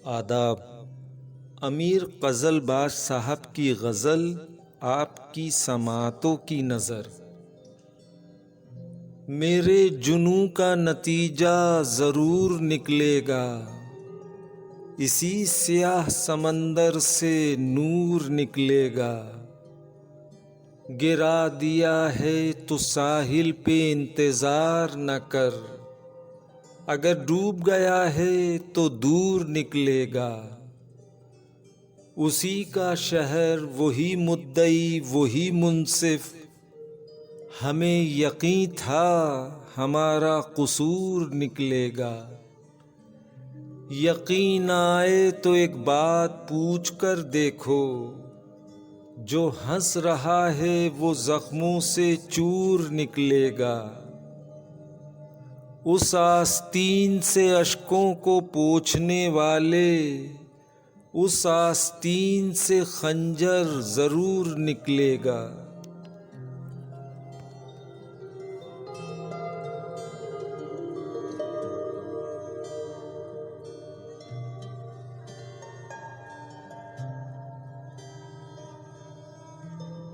आदाब। अमीर ग़ज़लबाज़ साहब की गज़ल आपकी समातों की नज़र। मेरे जुनू का नतीजा ज़रूर निकलेगा, इसी स्याह समंदर से नूर निकलेगा। गिरा दिया है तो साहिल पे इंतज़ार न कर, अगर डूब गया है तो दूर निकलेगा। उसी का शहर, वही मुद्दई, वही मुंसिफ, हमें यकीन था हमारा कसूर निकलेगा। यकीन आए तो एक बात पूछ कर देखो, जो हंस रहा है वो जख्मों से चूर निकलेगा। उस आस्तीन से अश्कों को पोंछने वाले, उस आस्तीन से खंजर जरूर निकलेगा।